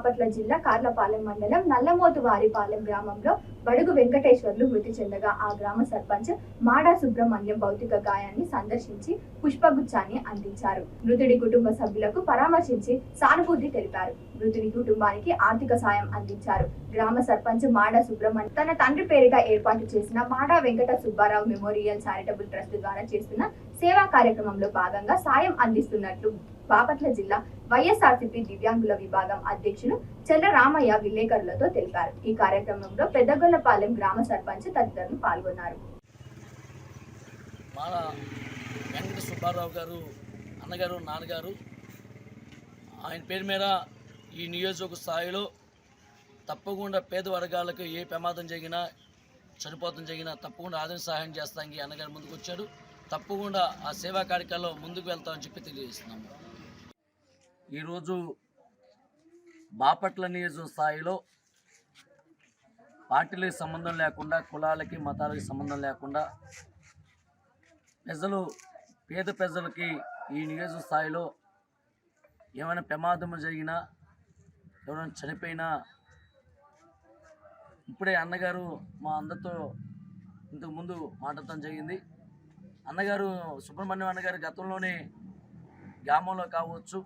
బాపట్ల జిల్లా కార్లపాలెం మండలం నల్లమోతువారిపాలెం గ్రామంలో బడుగు వెంకటేశ్వర్లు మృతి చెందగా ఆ గ్రామ సర్పంచ్ మాడా సుబ్రహ్మణ్యం భౌతిక గాయాన్ని సందర్శించి పుష్పగుచ్చాన్ని అందించారు. మృతుడి కుటుంబ సభ్యులకు పరామర్శించి సానుభూతి తెలిపారు. మృతుడి కుటుంబానికి ఆర్థిక సాయం అందించారు. గ్రామ సర్పంచ్ మాడా సుబ్రహ్మణ్యం తన తండ్రి పేరిట ఏర్పాటు చేసిన Mada Venkata Subbarao memorial charitable trust ద్వారా చేస్తున్న సేవా కార్యక్రమంలో భాగంగా సాయం అందిస్తున్నట్లు బాపట్ల జిల్లా వైఎస్ఆర్సీపీ దివ్యాంగుల విభాగం అధ్యక్షులు చెల్ల రామయ్య విలేకరులతో తెలిపారు. ఈ కార్యక్రమంలో పెద్దగొల్లపాలెం గ్రామ సర్పంచ్ తదితరులు పాల్గొన్నారు. వెంకట సుబ్బారావు గారు అన్నగారు నాన్నగారు ఆయన పేరు మీద ఈ నియోజక స్థాయిలో తప్పకుండా పేద వర్గాలకు ఏ ప్రమాదం జరిగినా చనిపోతం జరిగినా తప్పకుండా ఆదరణ సహాయం చేస్తానికి అన్నగారు ముందుకు వచ్చాడు. తప్పకుండా ఆ సేవా కార్యక్రమంలో ముందుకు వెళ్తామని చెప్పి తెలియజేస్తున్నాము. ఈరోజు బాపట్ల నియోజక స్థాయిలో పార్టీలకు సంబంధం లేకుండా కులాలకి మతాలకి సంబంధం లేకుండా పేద ప్రజలకి ఈ నియోజక స్థాయిలో ఏమైనా ప్రమాదం జరిగినా ఎవరైనా చనిపోయినా ఇప్పుడే అన్నగారు మా అందరితో ఇంతకు ముందు మాట్లాడటం జరిగింది. అన్నగారు సుబ్రహ్మణ్యం అన్నగారు గతంలోనే గ్రామంలో కావచ్చు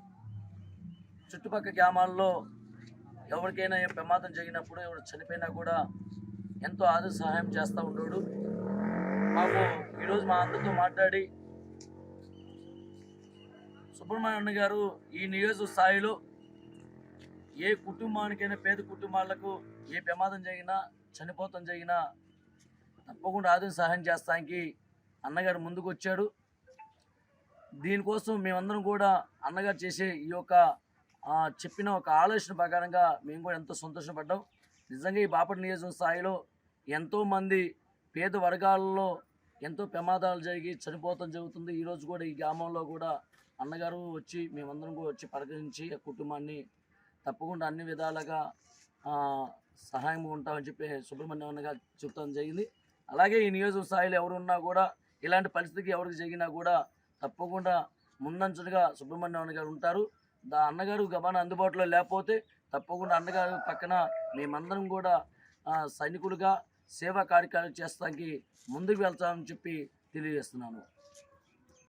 చుట్టుపక్కల గ్రామాల్లో ఎవరికైనా ఏ ప్రమాదం జరిగినప్పుడు ఎవరు చనిపోయినా కూడా ఎంతో ఆదర సహాయం చేస్తూ ఉండేవాడు. మాకు ఈరోజు మా అందరితో మాట్లాడి సుబ్రహ్మణ్యం అన్న గారు ఈ నియోజక స్థాయిలో ఏ కుటుంబానికైనా పేద కుటుంబాలకు ఏ ప్రమాదం జరిగినా చనిపోతం జరిగినా తప్పకుండా ఆదరణ సహాయం చేస్తానికి అన్నగారు ముందుకు వచ్చాడు. దీనికోసం మేమందరం కూడా అన్నగారు చేసే ఈ యొక్క చెప్పిన ఒక ఆలోచన ప్రకారంగా మేము కూడా ఎంతో సంతోషపడ్డాం. నిజంగా ఈ బాపట్ల నియోజక స్థాయిలో ఎంతోమంది పేద వర్గాలలో ఎంతో ప్రమాదాలు జరిగి చనిపోవటం జరుగుతుంది. ఈరోజు కూడా ఈ గ్రామంలో కూడా అన్నగారు వచ్చి మేమందరం కూడా వచ్చి పలకరించి ఆ కుటుంబాన్ని తప్పకుండా అన్ని విధాలుగా సహాయంగా ఉంటామని చెప్పి సుబ్రహ్మణ్యం అన్న గారు చెప్తాం జరిగింది. అలాగే ఈ నియోజక స్థాయిలో ఎవరున్నా కూడా ఇలాంటి పరిస్థితికి ఎవరికి జరిగినా కూడా తప్పకుండా ముందంచులుగా సుబ్రహ్మణ్యం అన్న గారు ఉంటారు. అన్నగారు గబాన అందుబాటులో లేకపోతే తప్పకుండా అన్నగారు పక్కన మేమందరం కూడా సైనికులుగా సేవా కార్యక్రమాలు చేస్తానికి ముందుకు వెళ్తామని చెప్పి తెలియజేస్తున్నాను.